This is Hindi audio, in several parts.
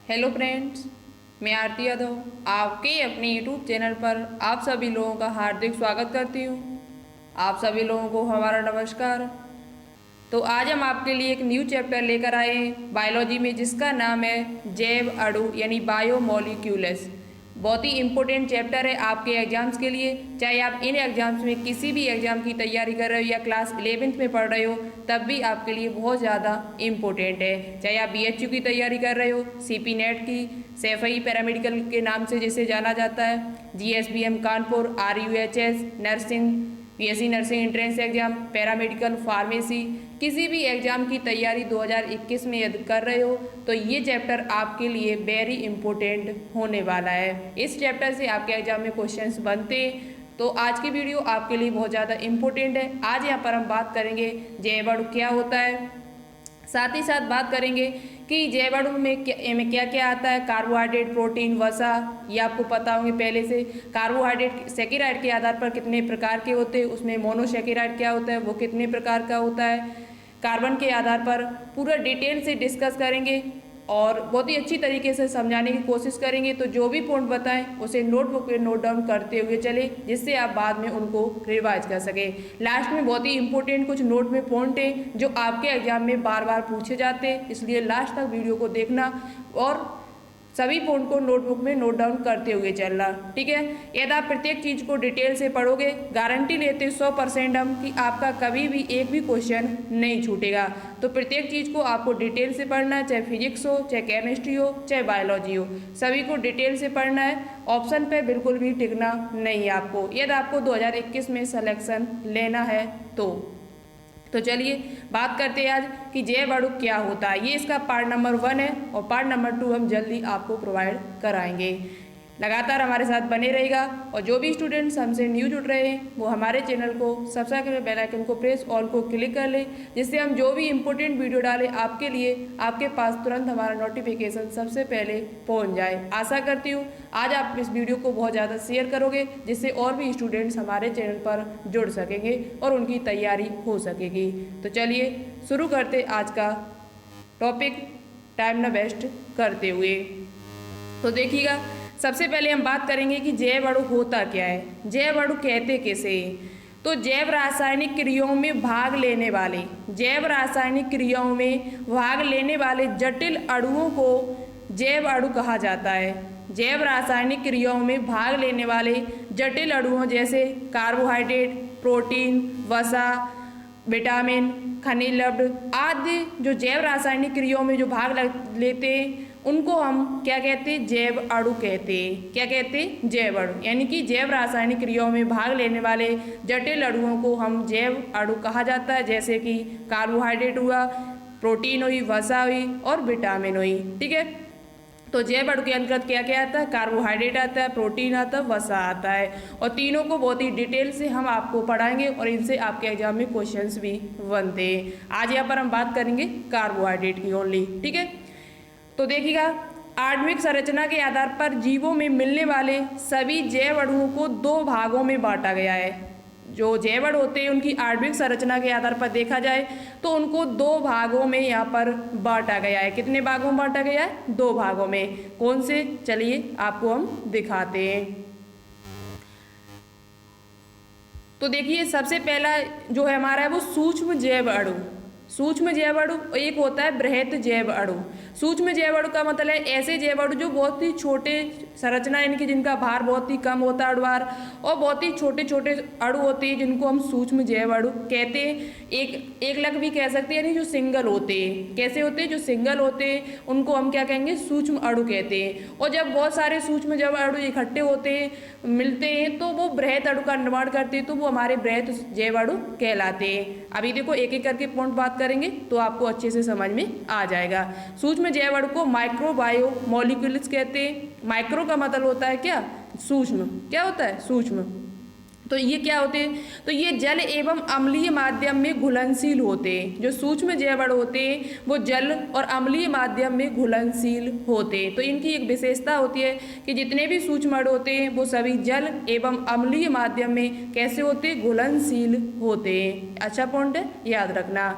हेलो फ्रेंड्स, मैं आरती यादव आपके अपने यूट्यूब चैनल पर आप सभी लोगों का हार्दिक स्वागत करती हूँ। आप सभी लोगों को हमारा नमस्कार। तो आज हम आपके लिए एक न्यू चैप्टर लेकर आए हैं बायोलॉजी में, जिसका नाम है जैव अणु यानी बायोमोलिक्यूल्स। बहुत ही इम्पोर्टेंट चैप्टर है आपके एग्जाम्स के लिए। चाहे आप इन एग्जाम्स में किसी भी एग्जाम की तैयारी कर रहे हो या क्लास 11th में पढ़ रहे हो, तब भी आपके लिए बहुत ज़्यादा इम्पोर्टेंट है। चाहे आप BHU की तैयारी कर रहे हो, CP नेट की, सैफई पैरामेडिकल के नाम से जिसे जाना जाता है, GSBM Kanpur, RUHS nursing, PSC nursing entrance exam, paramedical, pharmacy, किसी भी एग्जाम की तैयारी 2021 में यदि कर रहे हो तो ये चैप्टर आपके लिए वेरी इंपॉर्टेंट होने वाला है। इस चैप्टर से आपके एग्जाम में क्वेश्चंस बनते हैं, तो आज की वीडियो आपके लिए बहुत ज़्यादा इम्पोर्टेंट है। आज यहाँ पर हम बात करेंगे जैव अणु क्या होता है, साथ ही साथ बात करेंगे कि जैव अणु में क्या क्या आता है। कार्बोहाइड्रेट, प्रोटीन, वसा, ये आपको पता होंगे पहले से। कार्बोहाइड्रेट सैकेराइड के आधार पर कितने प्रकार के होते हैं, उसमें मोनोसैकेराइड क्या होता है, वो कितने प्रकार का होता है। कार्बन के आधार पर पूरा डिटेल से डिस्कस करेंगे और बहुत ही अच्छी तरीके से समझाने की कोशिश करेंगे। तो जो भी पॉइंट बताएं उसे नोटबुक पे नोट डाउन करते हुए चले, जिससे आप बाद में उनको रिवाइज कर सकें। लास्ट में बहुत ही इंपॉर्टेंट कुछ नोट में पॉइंट है जो आपके एग्जाम में बार बार पूछे जाते हैं, इसलिए लास्ट तक वीडियो को देखना और सभी पॉइंट को नोटबुक में नोट डाउन करते हुए चलना, ठीक है। यदि आप प्रत्येक चीज़ को डिटेल से पढ़ोगे, गारंटी लेते 100% हम कि आपका कभी भी एक भी क्वेश्चन नहीं छूटेगा। तो प्रत्येक चीज़ को आपको डिटेल से पढ़ना है, चाहे फिजिक्स हो, चाहे केमिस्ट्री हो, चाहे बायोलॉजी हो, सभी को डिटेल से पढ़ना है। ऑप्शन पे बिल्कुल भी टिकना नहीं है आपको, यदि आपको 2021 में सिलेक्शन लेना है तो चलिए बात करते हैं आज कि जैव अणु क्या होता है। ये इसका पार्ट नंबर 1 है और पार्ट नंबर 2 हम जल्दी आपको प्रोवाइड कराएंगे। लगातार हमारे साथ बने रहेगा और जो भी स्टूडेंट्स हमसे न्यू जुड़ रहे हैं वो हमारे चैनल को सब्सक्राइब करके बेल आइकन को प्रेस ऑल को क्लिक कर ले, जिससे हम जो भी इम्पोर्टेंट वीडियो डालें आपके लिए आपके पास तुरंत हमारा नोटिफिकेशन सबसे पहले पहुंच जाए। आशा करती हूँ आज आप इस वीडियो को बहुत ज़्यादा शेयर करोगे, जिससे और भी स्टूडेंट्स हमारे चैनल पर जुड़ सकेंगे और उनकी तैयारी हो सकेगी। तो चलिए शुरू करते आज का टॉपिक टाइम न वेस्ट करते हुए। तो देखिएगा, सबसे पहले हम बात करेंगे कि जैव अणु होता क्या है, जैव अणु कहते किसे। तो जैव रासायनिक क्रियाओं में भाग लेने वाले, जैव रासायनिक क्रियाओं में भाग लेने वाले जटिल अणुओं को जैव अणु कहा जाता है। जैव रासायनिक क्रियाओं में भाग लेने वाले जटिल अणुओं जैसे कार्बोहाइड्रेट, प्रोटीन, वसा, विटामिन, खनिज लवण आदि जो जैव रासायनिक क्रियाओं में जो भाग लेते हैं उनको हम क्या कहते हैं, जैव अणु कहते हैं। क्या कहते हैं, जैव अणु। यानी कि जैव रासायनिक क्रियाओं में भाग लेने वाले जटिल अणुओं को हम जैव अणु कहा जाता है, जैसे कि कार्बोहाइड्रेट हुआ, प्रोटीन हुई, वसा हुई और विटामिन हुई, ठीक है। तो जैव अणु के अंतर्गत क्या क्या आता है, कार्बोहाइड्रेट आता है, प्रोटीन आता है, वसा आता है, और तीनों को बहुत ही डिटेल से हम आपको पढ़ाएंगे और इनसे आपके एग्जाम में क्वेश्चंस भी बनते हैं। आज यहाँ पर हम बात करेंगे कार्बोहाइड्रेट की ओनली, ठीक है। तो देखिएगा, आणविक संरचना के आधार पर जीवों में मिलने वाले सभी जैव अणुओं को 2 भागों में बांटा गया है। जो जैव अणु होते हैं उनकी आणविक संरचना के आधार पर देखा जाए तो उनको 2 भागों में यहाँ पर बांटा गया है। कितने भागों में बांटा गया है, 2 भागों में। कौन से, चलिए आपको हम दिखाते हैं। तो देखिए, सबसे पहला जो है हमारा है वो सूक्ष्म जैव अणु। सूक्ष्म जैव अणु, एक होता है बृहत जैव अणु। सूक्ष्म जैव अणु का मतलब है ऐसे जैव अणु जो बहुत ही छोटे संरचना, इनकी जिनका भार बहुत ही कम होता है अणुभार, और बहुत ही छोटे छोटे अणु होते हैं जिनको हम सूक्ष्म जैव अणु कहते हैं। एक लग भी कह सकते हैं, यानी जो सिंगल होते हैं। कैसे होते हैं, जो सिंगल होते हैं उनको हम क्या कहेंगे, सूक्ष्म अणु कहते हैं। और जब बहुत सारे सूक्ष्म जैव अणु इकट्ठे होते हैं, मिलते हैं, तो वो बृहत अणु का निर्माण करते हैं, तो वो हमारे बृहत जैव अणु कहलाते हैं। अभी देखो एक एक करके पॉइंट बात करेंगे तो आपको अच्छे से समझ में आ जाएगा। सूक्ष्म जैव अणु को माइक्रो बायो मॉलिक्यूल्स कहते हैं। माइक्रो का मतलब होता है क्या, सूक्ष्म। क्या होता है, सूक्ष्म। तो ये क्या होते हैं, तो ये जल एवं अम्लीय माध्यम में घुलनशील होते हैं। जो सूक्ष्म जैव अणु होते हैं वो जल और अम्लीय माध्यम में घुलनशील होते हैं। तो इनकी एक विशेषता होती है कि जितने भी सूक्ष्म अणु होते हैं वो सभी जल एवं अम्लीय माध्यम में कैसे होते हैं, घुलनशील होते हैं। अच्छा पॉइंट है, याद रखना।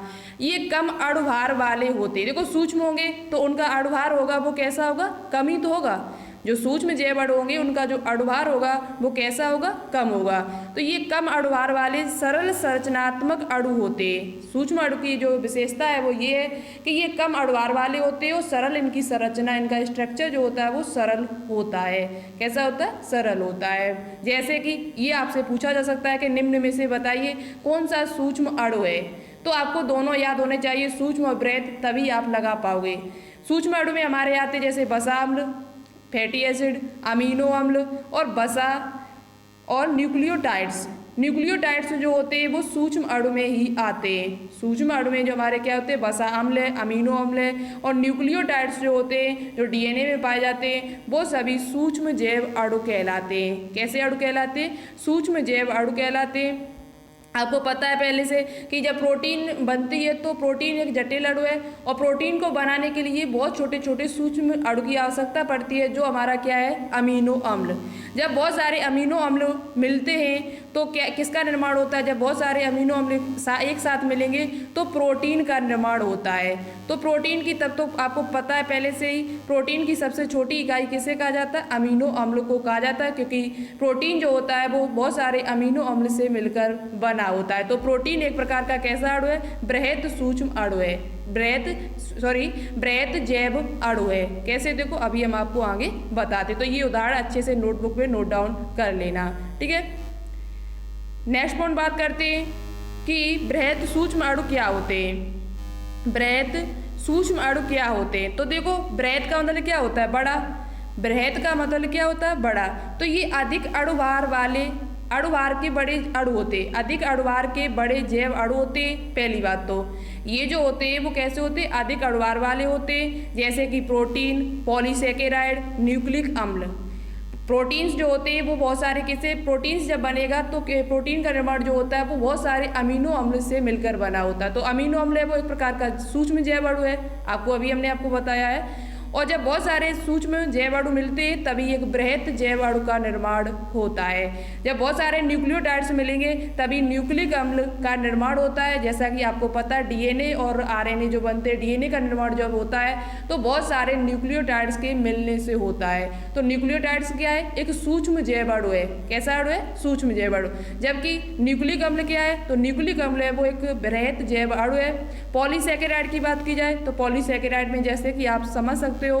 ये कम अणुभार वाले होते हैं। देखो सूक्ष्म होंगे तो उनका अणुभार होगा वो कैसा होगा, कम ही तो होगा। जो सूक्ष्म जैव अणु होंगे उनका जो अणुभार होगा वो कैसा होगा, कम होगा। तो ये कम अणुभार वाले सरल संरचनात्मक अणु होते हैं। सूक्ष्म अणु की जो विशेषता है वो ये है कि ये कम अणुभार वाले होते हैं और सरल इनकी संरचना, इनका स्ट्रक्चर जो होता है वो सरल होता है। कैसा होता है, सरल होता है। जैसे कि ये आपसे पूछा जा सकता है कि निम्न में से बताइए कौन सा सूक्ष्म अणु है। तो आपको दोनों याद होने चाहिए, सूक्ष्म और बृहत, तभी आप लगा पाओगे। सूक्ष्म अणु में हमारे आते जैसे वसा अम्ल, फैटी एसिड, अमीनो अम्ल और वसा और न्यूक्लियोटाइड्स। न्यूक्लियोटाइड्स जो होते हैं वो सूक्ष्म अणु में ही आते हैं। सूक्ष्म अणु में जो हमारे क्या होते हैं, वसा अम्ल है, अमीनो अम्ल है और न्यूक्लियोटाइड्स जो होते हैं जो डीएनए में पाए जाते हैं वो सभी सूक्ष्म जैव अणु कहलाते हैं। कैसे अणु कहलाते हैं, सूक्ष्म जैव अणु कहलाते हैं। आपको पता है पहले से कि जब प्रोटीन बनती है तो प्रोटीन एक जटिल अणु है और प्रोटीन को बनाने के लिए बहुत छोटे छोटे सूक्ष्म अणु की आवश्यकता पड़ती है, जो हमारा क्या है, अमीनो अम्ल। जब बहुत सारे अमीनो अम्ल मिलते हैं तो क्या किसका निर्माण होता है, जब बहुत सारे अमीनो अम्ल एक साथ मिलेंगे तो प्रोटीन का निर्माण होता है। तो प्रोटीन की, तब तो आपको पता है पहले से ही, प्रोटीन की सबसे छोटी इकाई किसे कहा जाता है, अमीनो अम्ल को कहा जाता है, क्योंकि प्रोटीन जो होता है वो बहुत सारे अमीनो अम्ल से मिलकर बना होता है। तो प्रोटीन एक प्रकार का कैसा अणु है, बृहत सूक्ष्म अणु है, बृहत जैव अणु है। कैसे, देखो अभी हम आपको आगे बताते। तो ये उदाहरण अच्छे से नोटबुक में नोट डाउन कर लेना, ठीक है। नेक्स्ट पॉइंट बात करते हैं कि बृहत सूक्ष्म अणु क्या होते हैं। बृहत सूक्ष्म अणु क्या होते हैं, तो देखो बृहत का मतलब क्या होता है, बड़ा। बृहत का मतलब क्या होता है, बड़ा। तो ये अधिक अणुभार वाले, अणुभार के बड़े अणु होते, अधिक अणुभार के बड़े जैव अणु होते। पहली बात तो ये जो होते हैं वो कैसे होते हैं, अधिक अणुभार वाले होते, जैसे कि प्रोटीन, पॉलीसेकेराइड, न्यूक्लिक अम्ल। प्रोटीन्स जो होते हैं वो बहुत सारे किसे, प्रोटीन्स जब बनेगा तो प्रोटीन का निर्माण जो होता है वो बहुत सारे अमीनो अम्ल से मिलकर बना होता है। तो अमीनो अम्ल है वो एक प्रकार का सूक्ष्म जैव अणु है, आपको अभी हमने आपको बताया है। और जब बहुत सारे सूक्ष्म जैव अणु मिलते हैं तभी एक बृहत जैव अणु का निर्माण होता है। जब बहुत सारे न्यूक्लियोटाइड्स मिलेंगे तभी न्यूक्लिक अम्ल का निर्माण होता है। जैसा कि आपको पता है डीएनए और आरएनए जो बनते हैं, डीएनए का निर्माण जब होता है तो बहुत सारे न्यूक्लियोटाइड्स के मिलने से होता है। तो न्यूक्लियोटाइड्स क्या है, एक सूक्ष्म जैव अणु है। कैसा अणु है, सूक्ष्म जैव अणु। जबकि न्यूक्लिक अम्ल क्या है, तो न्यूक्लिक अम्ल है वो एक बृहत जैव अणु है। पॉलीसेकेराइड की बात की जाए तो पॉलीसेकेराइड में जैसे कि आप समझ सकते हो,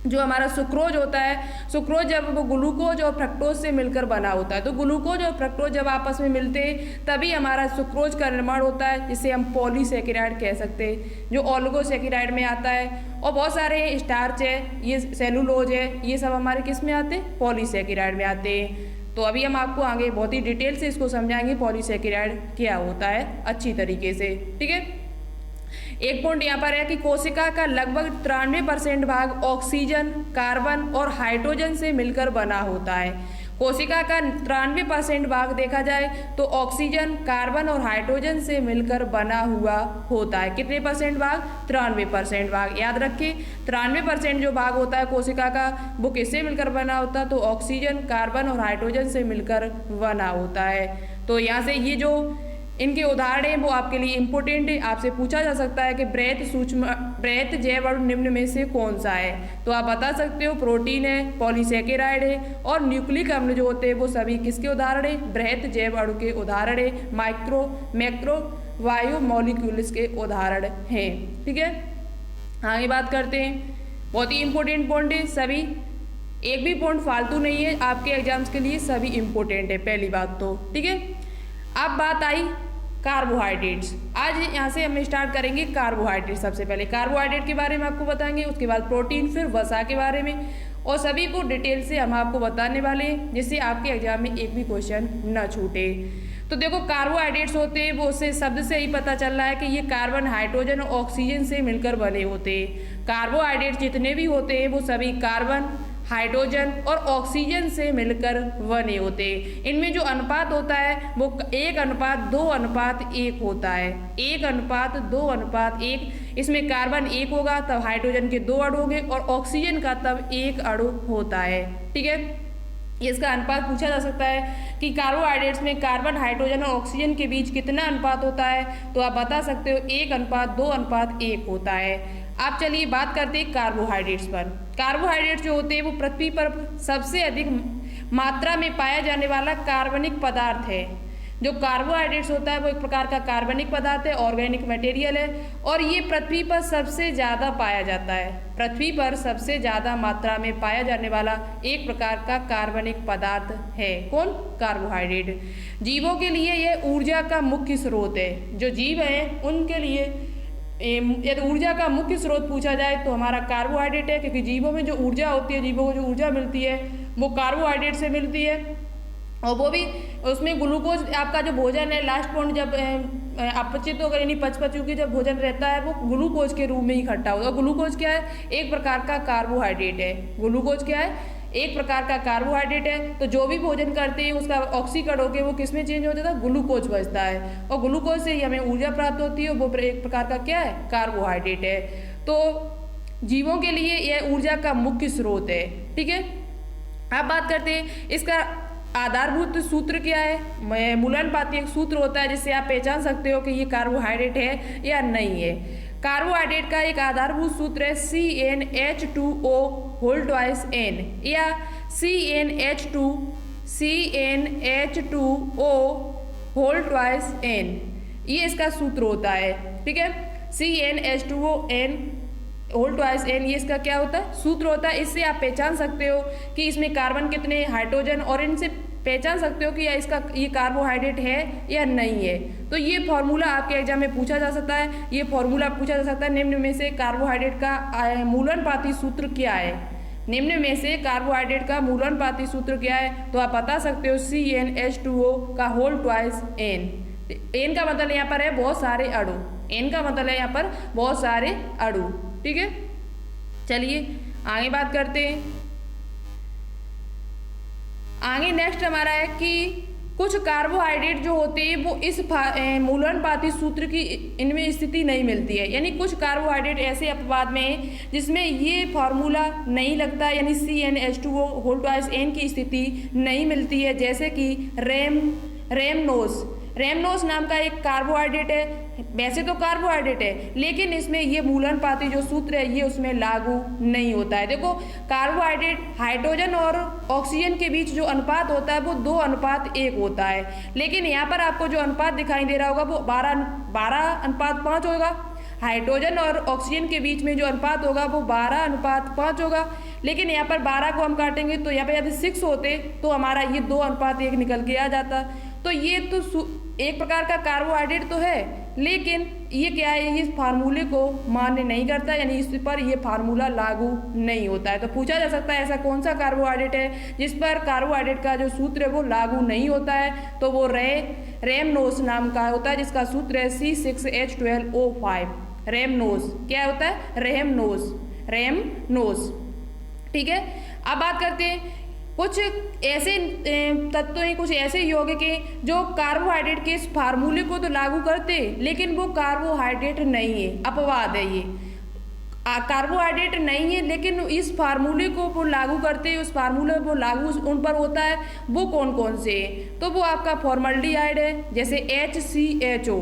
जो हमारा सुक्रोज होता है, सुक्रोज जब वो ग्लूकोज और फ्रक्टोज से मिलकर बना होता है, तो ग्लूकोज और फ्रक्टोज जब आपस में मिलते हैं तभी हमारा सुक्रोज का निर्माण होता है, जिसे हम पॉलीसेकेराइड कह सकते हैं, जो ओलिगोसेकेराइड में आता है। और बहुत सारे स्टार्च है, ये सेलुलोज है, ये सब हमारे किस में आते हैं, पॉलीसेकेराइड में आते हैं। तो अभी हम आपको आगे बहुत ही डिटेल से इसको समझाएंगे पॉलीसेकेराइड क्या होता है अच्छी तरीके से, ठीक है। एक पॉइंट यहाँ पर है कि कोशिका का लगभग 93% भाग ऑक्सीजन, कार्बन और हाइड्रोजन से मिलकर बना होता है। कोशिका का 93% भाग देखा जाए तो ऑक्सीजन, कार्बन और हाइड्रोजन से मिलकर बना हुआ होता है। कितने परसेंट भाग, 93% भाग। याद रखिए 93% जो भाग होता है कोशिका का वो किससे मिलकर बना होता है, तो ऑक्सीजन, कार्बन और हाइड्रोजन से मिलकर बना होता है। तो यहाँ से ये जो इनके उदाहरण हैं वो आपके लिए इम्पोर्टेंट है। आपसे पूछा जा सकता है कि बृहत जैव अणु निम्न में से कौन सा है, तो आप बता सकते हो प्रोटीन है, पॉलीसेकेराइड है और न्यूक्लिक अम्ल जो होते हैं वो सभी किसके उदाहरण है, बृहत जैव अणु के उदाहरण है। मैक्रो बायो मॉलिक्यूल्स के उदाहरण हैं, ठीक है। आगे बात करते हैं, बहुत ही इंपॉर्टेंट पॉइंट है सभी, एक भी पॉइंट फालतू नहीं है, आपके एग्जाम्स के लिए सभी इंपॉर्टेंट है पहली बात तो, ठीक है। अब बात आई कार्बोहाइड्रेट्स। आज यहाँ से हम स्टार्ट करेंगे कार्बोहाइड्रेट। सबसे पहले कार्बोहाइड्रेट के बारे में आपको बताएंगे, उसके बाद प्रोटीन, फिर वसा के बारे में, और सभी को डिटेल से हम आपको बताने वाले हैं जिससे आपके एग्जाम में एक भी क्वेश्चन न छूटे। तो देखो कार्बोहाइड्रेट्स होते हैं वो उससे शब्द से ही पता चल रहा है कि ये कार्बन, हाइड्रोजन और ऑक्सीजन से मिलकर बने होते हैं। कार्बोहाइड्रेट जितने भी होते हैं वो सभी कार्बन, हाइड्रोजन और ऑक्सीजन से मिलकर बने होते हैं। इनमें जो अनुपात होता है वो 1:2:1 होता है। 1:2:1। इसमें कार्बन 1 होगा तब हाइड्रोजन के 2 अणु होंगे और ऑक्सीजन का तब 1 अणु होता है। ठीक है, इसका अनुपात पूछा जा सकता है कि कार्बोहाइड्रेट्स में कार्बन, हाइड्रोजन और ऑक्सीजन के बीच कितना अनुपात होता है, तो आप बता सकते हो 1:2:1 होता है। अब चलिए बात करते हैं कार्बोहाइड्रेट्स पर। कार्बोहाइड्रेट्स जो होते हैं वो पृथ्वी पर सबसे अधिक मात्रा में पाया जाने वाला कार्बनिक पदार्थ है। जो कार्बोहाइड्रेट्स होता है वो एक प्रकार का कार्बनिक पदार्थ है, ऑर्गेनिक मटेरियल है, और ये पृथ्वी पर सबसे ज़्यादा पाया जाता है। पृथ्वी पर सबसे ज़्यादा मात्रा में पाया जाने वाला एक प्रकार का कार्बनिक पदार्थ है। कौन? कार्बोहाइड्रेट। जीवों के लिए यह ऊर्जा का मुख्य स्रोत है। जो जीव हैं उनके लिए यदि ऊर्जा का मुख्य स्रोत पूछा जाए तो हमारा कार्बोहाइड्रेट है, क्योंकि जीवों में जो ऊर्जा होती है, जीवों को जो ऊर्जा मिलती है वो कार्बोहाइड्रेट से मिलती है। और वो भी उसमें ग्लूकोज, आपका जो भोजन है लास्ट पॉइंट जब अपचित होकर यानी पचपचू की जब भोजन रहता है वो ग्लूकोज के रूप में ही इकट्ठा होगा। ग्लूकोज क्या है? एक प्रकार का कार्बोहाइड्रेट है। ग्लूकोज क्या है? एक प्रकार का कार्बोहाइड्रेट है। तो जो भी भोजन करते हैं उसका ऑक्सीकरण होकर वो किस में चेंज हो जाता है? ग्लूकोज बचता है, और ग्लूकोज से ही हमें ऊर्जा प्राप्त होती है। वो एक प्रकार का क्या है? कार्बोहाइड्रेट है। तो जीवों के लिए यह ऊर्जा का मुख्य स्रोत है। ठीक है, अब बात करते हैं इसका आधारभूत सूत्र क्या है। मूलानुपाती एक सूत्र होता है जिससे आप पहचान सकते हो कि ये कार्बोहाइड्रेट है या नहीं है। कार्बोहाइड्रेट का एक आधारभूत सूत्र है CnH2O होल ट्वाइस N, या CnH2O होल ट्वाइस N, ये इसका सूत्र होता है। ठीक है, CnH2ON होल ट्वाइस N, ये इसका क्या होता है? सूत्र होता है। इससे आप पहचान सकते हो कि इसमें कार्बन कितने, हाइड्रोजन, और इनसे पहचान सकते हो कि ये कार्बोहाइड्रेट है या नहीं है। तो ये फॉर्मूला आपके एग्जाम में पूछा जा सकता है। ये फॉर्मूला पूछा जा सकता है निम्न में से कार्बोहाइड्रेट का मूलानुपाती सूत्र क्या है। निम्न में से कार्बोहाइड्रेट का मूलानुपाती सूत्र क्या है, तो आप बता सकते हो CnH2O का होल ट्वाइस N। N का मतलब यहाँ पर है बहुत सारे अणु। N का मतलब है यहाँ पर बहुत सारे अणु। ठीक है, चलिए आगे बात करते हैं। आगे नेक्स्ट हमारा है कि कुछ कार्बोहाइड्रेट जो होते हैं वो इस मूलानुपाती सूत्र की इनमें स्थिति नहीं मिलती है। यानी कुछ कार्बोहाइड्रेट ऐसे अपवाद में है जिसमें ये फार्मूला नहीं लगता, यानी CnH2O होल ट्वाइस N की स्थिति नहीं मिलती है। जैसे कि रेमनोस नाम का एक कार्बोहाइड्रेट है। वैसे तो कार्बोहाइड्रेट है लेकिन इसमें ये मूलानुपाती जो सूत्र है ये उसमें लागू नहीं होता है। देखो, कार्बोहाइड्रेट हाइड्रोजन और ऑक्सीजन के बीच जो अनुपात होता है वो 2:1 होता है, लेकिन यहाँ पर आपको जो अनुपात दिखाई दे रहा होगा वो 12:5 होगा। हाइड्रोजन और ऑक्सीजन के बीच में जो अनुपात होगा वो 12:5 होगा, लेकिन यहाँ पर 12 को हम काटेंगे तो यहाँ पर यदि 6 होते तो हमारा ये 2:1 निकल के आ जाता। तो ये तो एक प्रकार का कार्बोहाइड्रेट तो है, लेकिन ये क्या है, ये फार्मूले को मान्य नहीं करता, यानी इस पर ये फार्मूला लागू नहीं होता है। तो पूछा जा सकता है ऐसा कौन सा कार्बोहाइड्रेट है जिस पर कार्बोहाइड्रेट का जो सूत्र है वो लागू नहीं होता है, तो वो रेमनोस नाम का होता है जिसका सूत्र है C6H12O5। रेमनोस क्या होता है? रेमनोस। ठीक है, अब बात करते हैं कुछ ऐसे तत्व हैं, कुछ ऐसे यौगिक हैं जो कार्बोहाइड्रेट के इस फार्मूले को तो लागू करते लेकिन वो कार्बोहाइड्रेट नहीं है, अपवाद है। ये कार्बोहाइड्रेट नहीं है लेकिन इस फार्मूले को वो लागू करते हैं, उस फार्मूले को लागू उन पर होता है। वो कौन कौन से हैं? तो वो आपका फॉर्मल्डिहाइड है, जैसे HCHO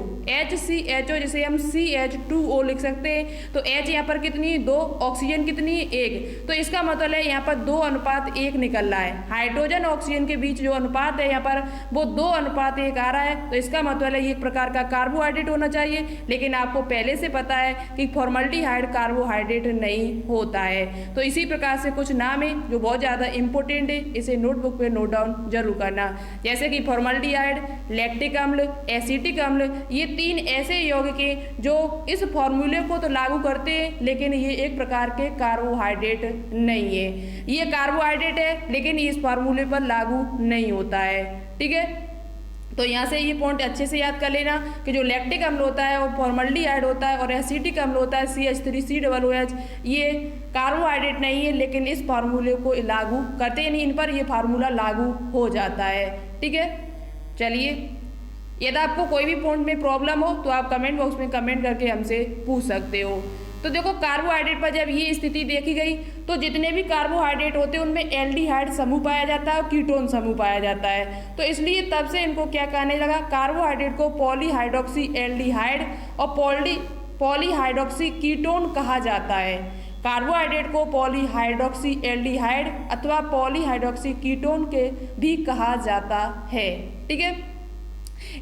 जैसे हम CH2O लिख सकते हैं। तो H यहाँ पर कितनी है? 2, ऑक्सीजन कितनी है? 1। तो इसका मतलब है यहाँ पर 2:1 निकल रहा है। हाइड्रोजन ऑक्सीजन के बीच जो अनुपात है यहाँ पर वो 2:1 आ रहा है। तो इसका मतलब है ये एक प्रकार का कार्बोहाइड्रेट होना चाहिए, लेकिन आपको पहले से पता है कि फॉर्मल्डिहाइड कार्बोहाइड्रेट नहीं होता है। तो इसी प्रकार से कुछ नाम है जो बहुत ज़्यादा इंपॉर्टेंट है, इसे नोटबुक पे नोट डाउन जरूर करना। जैसे कि फॉर्मल्डिहाइड, लैक्टिक अम्ल, एसिटिक अम्ल, ये 3 ऐसे यौगिक हैं जो इस फॉर्मूले को तो लागू करते हैं लेकिन ये एक प्रकार के कार्बोहाइड्रेट नहीं है। ये कार्बोहाइड्रेट है लेकिन इस फॉर्मूले पर लागू नहीं होता है। ठीक है, तो यहाँ से ये पॉइंट अच्छे से याद कर लेना कि जो लैक्टिक अम्ल होता है वो फॉर्मल्डिहाइड होता है और एसिटिक अम्ल होता है CH3COOH, ये कार्बोहाइड्रेट नहीं है, लेकिन इस फार्मूले को लागू करते हैं नहीं, इन पर ये फार्मूला लागू हो जाता है। ठीक है, चलिए, यदि आपको कोई भी पॉइंट में प्रॉब्लम हो तो आप कमेंट बॉक्स में कमेंट करके हमसे पूछ सकते हो। तो देखो, कार्बोहाइड्रेट पर जब ये स्थिति देखी गई तो जितने भी कार्बोहाइड्रेट होते हैं उनमें एल्डिहाइड समूह पाया जाता है और कीटोन समूह पाया जाता है। तो इसलिए तब से इनको क्या कहने लगा, कार्बोहाइड्रेट को पॉलीहाइड्रोक्सी एल्डिहाइड और पॉलीहाइड्रोक्सी कीटोन कहा जाता है। कार्बोहाइड्रेट को पॉलीहाइड्रोक्सी एल्डिहाइड अथवा पॉलीहाइड्रोक्सी कीटोन के भी कहा जाता है। ठीक है,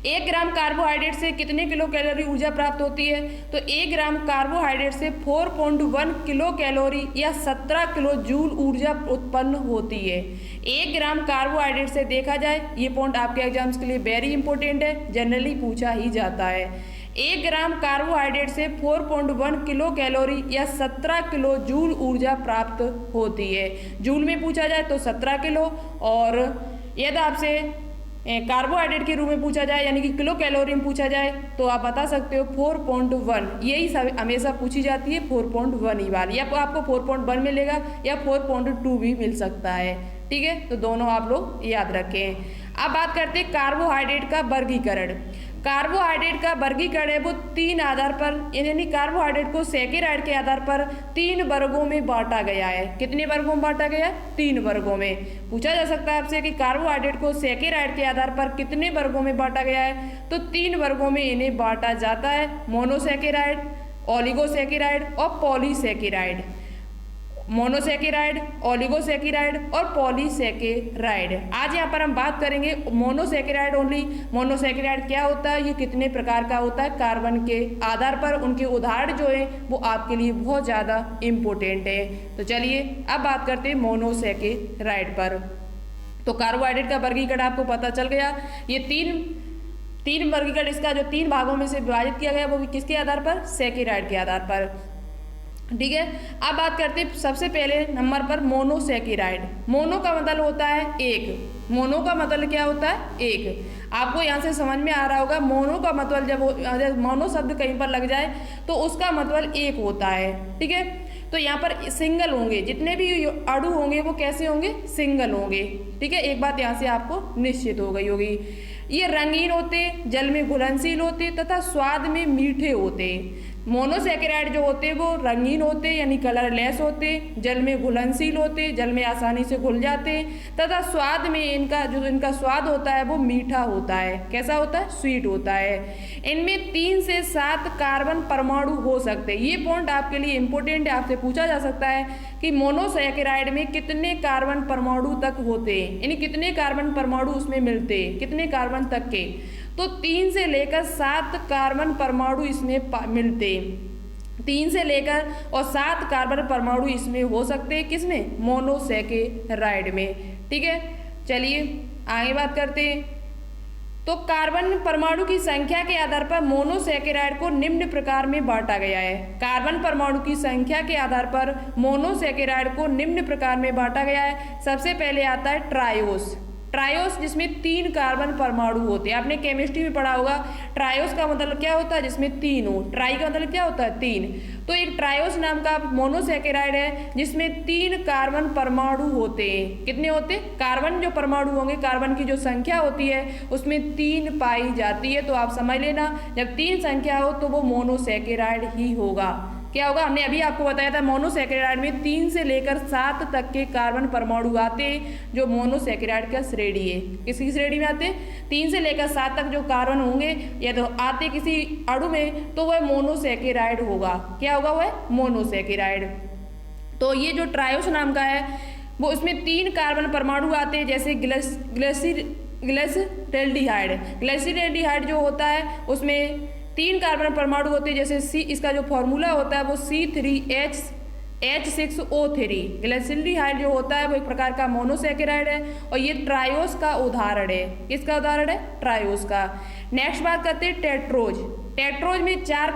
1 ग्राम कार्बोहाइड्रेट से कितने किलो कैलोरी ऊर्जा प्राप्त होती है, तो 1 ग्राम कार्बोहाइड्रेट से 4.1 किलो कैलोरी या 17 किलो जूल ऊर्जा उत्पन्न होती है। 1 ग्राम कार्बोहाइड्रेट से देखा जाए, ये पॉइंट आपके एग्जाम्स के लिए वेरी इंपॉर्टेंट है, जनरली पूछा ही जाता है। 1 ग्राम कार्बोहाइड्रेट से 4.1 किलो कैलोरी या 17 किलो जूल ऊर्जा प्राप्त होती है। जूल में पूछा जाए तो 17 किलो, और यदि आपसे कार्बोहाइड्रेट के रूप में पूछा जाए यानी कि किलो कैलोरी में पूछा जाए तो आप बता सकते हो 4.1, यही सब हमेशा पूछी जाती है 4.1 ही वाली, या आपको 4.1 मिलेगा या 4.2 भी मिल सकता है। ठीक है, तो दोनों आप लोग याद रखें। अब बात करते हैं कार्बोहाइड्रेट का वर्गीकरण। कार्बोहाइड्रेट का वर्गीकरण है वो 3 आधार पर, यानी कार्बोहाइड्रेट को सैकेराइड के आधार पर 3 वर्गों में बांटा गया है। कितने वर्गों में बांटा गया है? 3 वर्गों में। पूछा जा सकता है आपसे कि कार्बोहाइड्रेट को सैकेराइड के आधार पर कितने वर्गों में बांटा गया है, तो 3 वर्गों में इन्हें बांटा जाता है, मोनोसैकेराइड, ओलिगोसैकेराइड और पॉलीसैकेराइड। मोनोसैकेराइड, ओलिगोसैकेराइड और पॉलीसैकेराइड। आज यहाँ पर हम बात करेंगे मोनोसैकेराइड ओनली। मोनोसैकेराइड क्या होता है, ये कितने प्रकार का होता है, कार्बन के आधार पर उनके उदाहरण जो है वो आपके लिए बहुत ज़्यादा इम्पोर्टेंट है। तो चलिए अब बात करते हैं मोनोसैकेराइड पर। तो कार्बोहाइड्रेट का वर्गीकरण आपको पता चल गया। ये तीन वर्गीकरण, इसका जो 3 भागों में से विभाजित किया गया वो भी किसके आधार पर, सैकेराइड के आधार पर। ठीक है, अब बात करते हैं सबसे पहले नंबर पर मोनोसैकेराइड। मोनो का मतलब होता है एक। मोनो का मतलब क्या होता है, एक। आपको यहाँ से समझ में आ रहा होगा, मोनो का मतलब जब मोनो शब्द कहीं पर लग जाए तो उसका मतलब एक होता है। ठीक है, तो यहाँ पर सिंगल होंगे, जितने भी अणु होंगे वो कैसे होंगे, सिंगल होंगे। ठीक है, एक बात यहाँ से आपको निश्चित हो गई होगी। ये रंगीन होते, जल में घुलनशील होते तथा स्वाद में मीठे होते। मोनोसैकेराइड जो होते वो रंगीन होते यानी कलरलेस होते, जल में घुलनशील होते, जल में आसानी से घुल जाते तथा स्वाद में इनका स्वाद होता है वो मीठा होता है। कैसा होता है, स्वीट होता है। इनमें 3 से 7 कार्बन परमाणु हो सकते हैं। ये पॉइंट आपके लिए इंपॉर्टेंट है, आपसे पूछा जा सकता है कि मोनोसैकेराइड में कितने कार्बन परमाणु तक होते हैं, यानी कितने कार्बन परमाणु उसमें मिलते हैं, कितने कार्बन तक के, तो 3 से लेकर 7 कार्बन परमाणु इसमें मिलते हैं। 3 से लेकर और 7 कार्बन परमाणु इसमें हो सकते हैं, किसमें, मोनोसैकेराइड में। ठीक है, चलिए आगे बात करते हैं। तो कार्बन परमाणु की संख्या के आधार पर मोनोसैकेराइड को निम्न प्रकार में बांटा गया है। कार्बन परमाणु की संख्या के आधार पर मोनोसैकेराइड को निम्न प्रकार में बांटा गया है। सबसे पहले आता है ट्रायोस। ट्रायोस जिसमें 3 कार्बन परमाणु होते हैं। आपने केमिस्ट्री में पढ़ा होगा, ट्रायोस का मतलब क्या होता है, जिसमें 3 हो। ट्राई का मतलब क्या होता है, 3। तो एक ट्रायोस नाम का मोनोसैकेराइड है जिसमें 3 कार्बन परमाणु होते हैं। कितने होते, कार्बन जो परमाणु होंगे, कार्बन की जो संख्या होती है उसमें 3 पाई जाती है। तो आप समझ लेना, जब 3 संख्या हो तो वो मोनोसैकेराइड ही होगा। क्या होगा, हमने अभी आपको बताया था मोनोसैकेराइड में 3 से लेकर 7 तक के कार्बन परमाणु आते हैं, जो मोनोसैकेराइड का श्रेणी है। किसकी श्रेणी में आते हैं, 3 से लेकर 7 तक जो कार्बन होंगे या तो आते किसी अणु में तो वह मोनोसैकेराइड होगा। क्या होगा, वह मोनोसैकेराइड। तो ये जो ट्रायोस नाम का है वो इसमें 3 कार्बन परमाणु आते हैं, जैसे ग्लिसरैल्डिहाइड। ग्लिसरैल्डिहाइड जो होता है उसमें 3 कार्बन परमाणु होते हैं, जैसे C, इसका जो फॉर्मूला होता है वो C3H6O3। ग्लिसरैल्डिहाइड जो होता है वो एक प्रकार का मोनोसैकेराइड है और ये ट्रायोस का उदाहरण है। किसका उदाहरण है, ट्रायोस का। नेक्स्ट बात करते हैं टेट्रोज। टेट्रोज में चार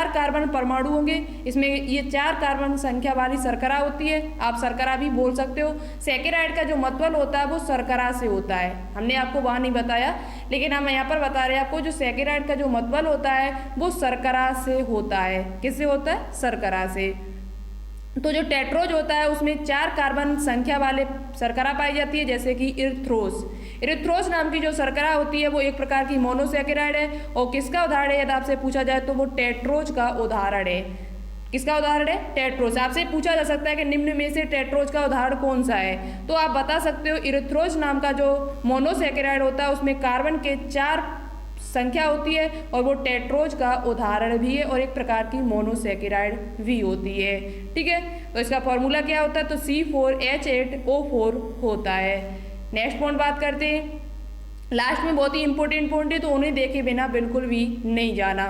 कार्बन परमाणु होंगे। इसमें ये 4 कार्बन संख्या वाली शर्करा होती है, आप शर्करा भी बोल सकते हो। सैकेराइड का जो मतबल होता है वो शर्करा से होता है, हमने आपको वहाँ नहीं बताया, लेकिन हम यहाँ पर बता रहे हैं आपको। जो सैकेराइड का जो मतबल होता है वो शर्करा से होता है। किससे होता है? शर्करा से। तो जो टेट्रोज होता है उसमें 4 कार्बन संख्या वाले शर्करा पाई जाती है, जैसे कि इरिथ्रोज। इरिथ्रोज नाम की जो शर्करा होती है वो एक प्रकार की मोनोसैकेराइड है, और किसका उदाहरण है यदि आपसे पूछा जाए तो वो टेट्रोज का उदाहरण है। किसका उदाहरण है? टेट्रोज। आपसे पूछा जा सकता है कि निम्न में से टेट्रोज का उदाहरण कौन सा है, तो आप बता सकते हो इरिथ्रोज नाम का जो मोनोसैकेराइड होता है उसमें कार्बन के 4 संख्या होती है, और वो टेट्रोज का उदाहरण भी है और एक प्रकार की मोनोसैकेराइड भी होती है। ठीक है, तो इसका फॉर्मूला क्या होता है? तो C4H8O4 होता है। नेक्स्ट पॉइंट बात करते हैं, लास्ट में बहुत ही इंपॉर्टेंट पॉइंट है, तो उन्हें देखे बिना बिल्कुल भी नहीं जाना।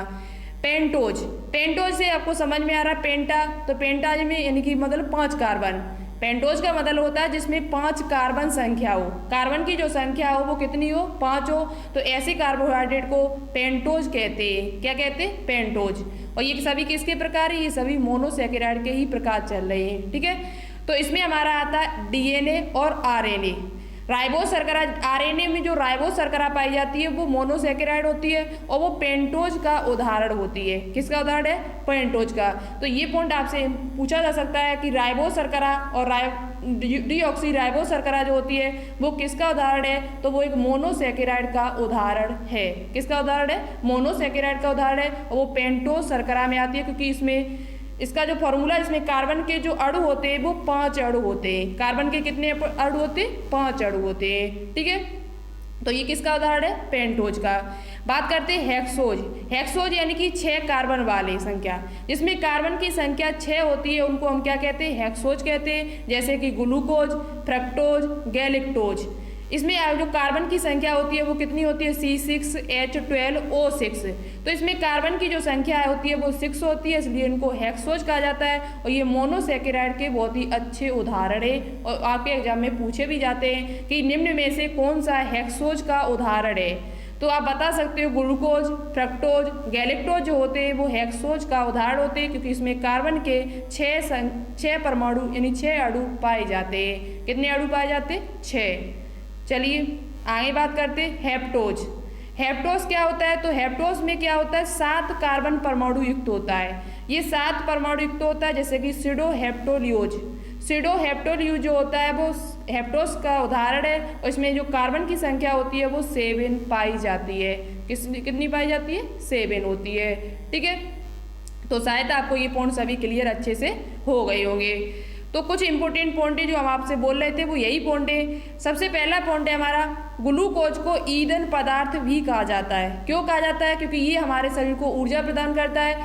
पेंटोज। पेंटोज से आपको समझ में आ रहा है पेंटा, तो पेंटा में यानी कि मतलब 5 कार्बन। पेंटोज का मतलब होता है जिसमें 5 कार्बन संख्या हो, कार्बन की जो संख्या हो वो कितनी हो? 5 हो। तो ऐसे कार्बोहाइड्रेट को पेंटोज कहते हैं। क्या कहते हैं? पेंटोज। और ये सभी किसके प्रकार है? ये सभी मोनोसैकेराइड के ही प्रकार चल रहे हैं। ठीक है, तो इसमें हमारा आता है डीएनए और आरएनए। राइबोज शर्करा, आरएनए में जो राइबोज शर्करा पाई जाती है वो मोनोसैकेराइड होती है, और वो पेंटोज का उदाहरण होती है। किसका उदाहरण है? पेंटोज का। तो ये पॉइंट आपसे पूछा जा सकता है कि राइबोज शर्करा और डीऑक्सी राइबोज शर्करा जो होती है वो किसका उदाहरण है? तो वो एक मोनोसैकेराइड का उदाहरण है। किसका उदाहरण है? मोनोसैकेराइड का उदाहरण है, और वो पेंटोज शर्करा में आती है, क्योंकि इसमें इसका जो फॉर्मूला, इसमें कार्बन के जो अणु होते हैं वो 5 अणु होते हैं। कार्बन के कितने अणु होते हैं? 5 अणु होते हैं। ठीक है, तो ये किसका उदाहरण है? पेंटोज का। बात करते हैं हेक्सोज। हेक्सोज यानी कि 6 कार्बन वाले संख्या, जिसमें कार्बन की संख्या 6 होती है, उनको हम क्या कहते हैं? हेक्सोज कहते हैं। जैसे कि ग्लूकोज, फ्रक्टोज, गैलेक्टोज। इसमें जो कार्बन की संख्या होती है वो कितनी होती है? C6H12O6। तो इसमें कार्बन की जो संख्या होती है वो 6 होती है, इसलिए इनको हेक्सोज कहा जाता है। और ये मोनोसैकेराइड के बहुत ही अच्छे उदाहरण है, और आपके एग्जाम में पूछे भी जाते हैं कि निम्न में से कौन सा हेक्सोज का उदाहरण है। तो आप बता सकते हो ग्लूकोज, फ्रक्टोज, गैलेक्टोज जो होते हैं वो हेक्सोज का उदाहरण होते हैं, क्योंकि इसमें कार्बन के 6 परमाणु यानी 6 अणु पाए जाते हैं। कितने अणु पाए जाते हैं? 6। चलिए आगे बात करते हैं हेप्टोज। हेप्टोज क्या होता है? तो हेप्टोज में क्या होता है? 7 कार्बन परमाणु युक्त होता है। ये 7 परमाणु युक्त होता है, जैसे कि सिडोहेप्टोल्यूज। सिडोहेप्टोल्यूज जो होता है वो हेप्टोज का उदाहरण है, और इसमें जो कार्बन की संख्या होती है वो 7 पाई जाती है। कितनी पाई जाती है? 7 होती है। ठीक है, तो शायद आपको ये पॉइंट सभी क्लियर अच्छे से हो गए होंगे। तो कुछ इंपॉर्टेंट पॉइंट है जो हम आपसे बोल रहे थे वो यही पॉइंट है। सबसे पहला पॉइंट है हमारा, ग्लूकोज को ईंधन पदार्थ भी कहा जाता है। क्यों कहा जाता है? क्योंकि ये हमारे शरीर को ऊर्जा प्रदान करता है।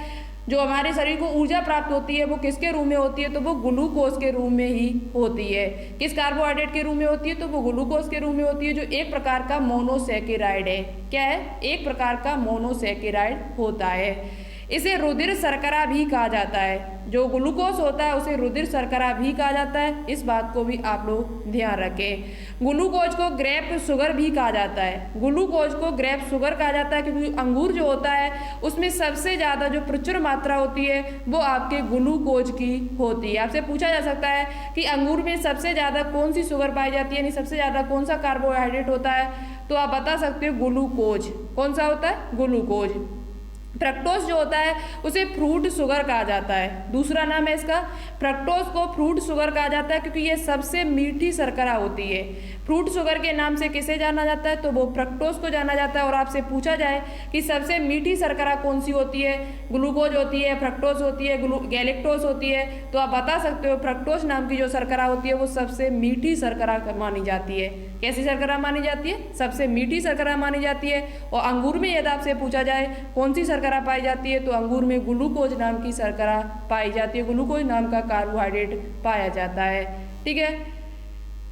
जो हमारे शरीर को ऊर्जा प्राप्त होती है वो किसके रूप में होती है? तो वो ग्लूकोज के रूप में ही होती है। किस कार्बोहाइड्रेट के रूप में होती है? तो वो ग्लूकोज के रूप में होती है, जो एक प्रकार का मोनोसैकेराइड है। क्या है? एक प्रकार का मोनोसैकेराइड होता है। इसे रुधिर शर्करा भी कहा जाता है। जो ग्लूकोज होता है उसे रुधिर शर्करा भी कहा जाता है, इस बात को भी आप लोग ध्यान रखें। ग्लूकोज को ग्रेप शुगर भी कहा जाता है। ग्लूकोज को ग्रेप शुगर कहा जाता है, क्योंकि अंगूर जो होता है उसमें सबसे ज़्यादा जो प्रचुर मात्रा होती है वो आपके ग्लूकोज की होती है। आपसे पूछा जा सकता है कि अंगूर में सबसे ज़्यादा कौन सी शुगर पाई जाती है, यानी सबसे ज़्यादा कौन सा कार्बोहाइड्रेट होता है? तो आप बता सकते हो ग्लूकोज। कौन सा होता है? ग्लूकोज। फ्रक्टोज जो होता है उसे फ्रूट शुगर कहा जाता है। दूसरा नाम है इसका, फ्रक्टोज को फ्रूट शुगर कहा जाता है, क्योंकि ये सबसे मीठी शर्करा होती है। फ्रूट शुगर के नाम से किसे जाना जाता है? तो वो फ्रक्टोज को जाना जाता है। और आपसे पूछा जाए कि सबसे मीठी शर्करा कौन सी होती है? ग्लूकोज होती है, फ्रक्टोज होती है, गैलेक्टोज होती है। तो आप बता सकते हो फ्रक्टोज नाम की जो शर्करा होती है वो सबसे मीठी शर्करा मानी जाती है। कैसी शर्करा मानी जाती है? सबसे मीठी शर्करा मानी जाती है। और अंगूर में यदि आपसे पूछा जाए कौन सी शर्करा पाई जाती है, तो अंगूर में ग्लूकोज नाम की शर्करा पाई जाती है। ग्लूकोज नाम का कार्बोहाइड्रेट पाया जाता है। ठीक है,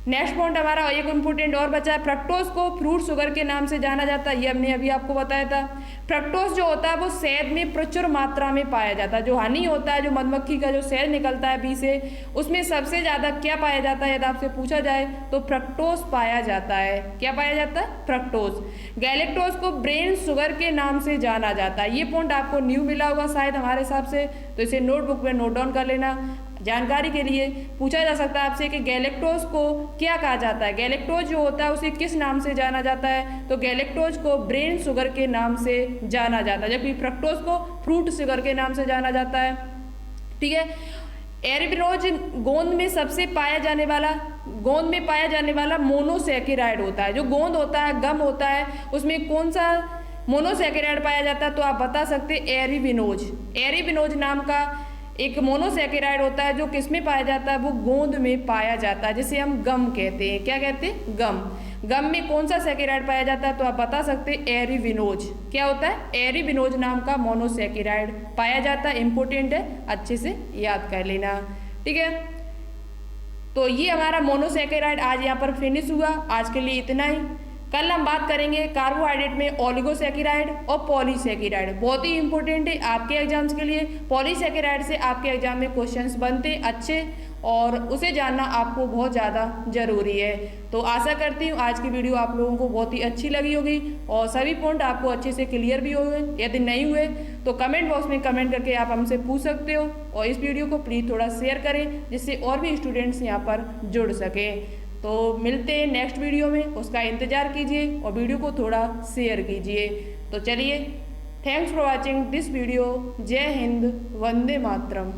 नेक्स्ट पॉइंट हमारा एक इम्पोर्टेंट और बचा है, फ्रक्टोज को फ्रूट शुगर के नाम से जाना जाता है। ये हमने अभी आपको बताया था। फ्रक्टोज जो होता है वो शहद में प्रचुर मात्रा में पाया जाता है। जो हनी होता है, जो मधुमक्खी का जो शहद निकलता है बी से, उसमें सबसे ज़्यादा क्या पाया जाता है यदि आपसे पूछा जाए तो फ्रक्टोज पाया जाता है। क्या पाया जाता है? फ्रक्टोज। गैलेक्टोज को ब्रेन शुगर के नाम से जाना जाता है। ये पॉइंट आपको न्यू मिला होगा शायद हमारे हिसाब से, तो इसे नोटबुक में नोट डाउन कर लेना। जानकारी के लिए पूछा जा सकता है आपसे कि गैलेक्टोज को क्या कहा जाता है। गैलेक्टोज जो होता है उसे किस नाम से जाना जाता है? तो गैलेक्टोज को ब्रेन शुगर के नाम से जाना जाता है, जबकि फ्रक्टोज को फ्रूट शुगर के नाम से जाना जाता है। ठीक है। एरिबिनोज गोंद में सबसे गोंद में पाया जाने वाला मोनोसैकेराइड होता है। जो गोंद होता है, गम होता है, उसमें कौन सा मोनोसैकेराइड पाया जाता है? तो आप बता सकते एरिबिनोज। एरिबिनोज नाम का एक मोनोसैकेराइड होता है जो किस में पाया जाता है? वो गोंद में पाया जाता है, जिसे हम गम कहते हैं। क्या कहते हैं? गम। गम में कौन सा सैकेराइड पाया जाता है? तो आप बता सकते एरिबिनोज। क्या होता है? एरिबिनोज नाम का मोनोसैकेराइड पाया जाता है। इंपॉर्टेंट है, अच्छे से याद कर लेना। ठीक है, तो ये हमारा मोनोसैकेराइड आज यहाँ पर फिनिश हुआ। आज के लिए इतना ही। कल हम बात करेंगे कार्बोहाइड्रेट में ओलिगोसैकेराइड और पॉलीसैकेराइड। बहुत ही इंपॉर्टेंट है आपके एग्जाम्स के लिए। पॉलीसैकेराइड से आपके एग्जाम में क्वेश्चंस बनते अच्छे, और उसे जानना आपको बहुत ज़्यादा जरूरी है। तो आशा करती हूँ आज की वीडियो आप लोगों को बहुत ही अच्छी लगी होगी और सभी पॉइंट आपको अच्छे से क्लियर भी हुए। यदि नहीं हुए तो कमेंट बॉक्स में कमेंट करके आप हमसे पूछ सकते हो, और इस वीडियो को प्लीज़ थोड़ा शेयर करें जिससे और भी स्टूडेंट्स यहाँ पर जुड़ सकें। तो मिलते हैं नेक्स्ट वीडियो में, उसका इंतज़ार कीजिए और वीडियो को थोड़ा शेयर कीजिए। तो चलिए, thanks for watching this video. जय हिंद, वंदे मातरम।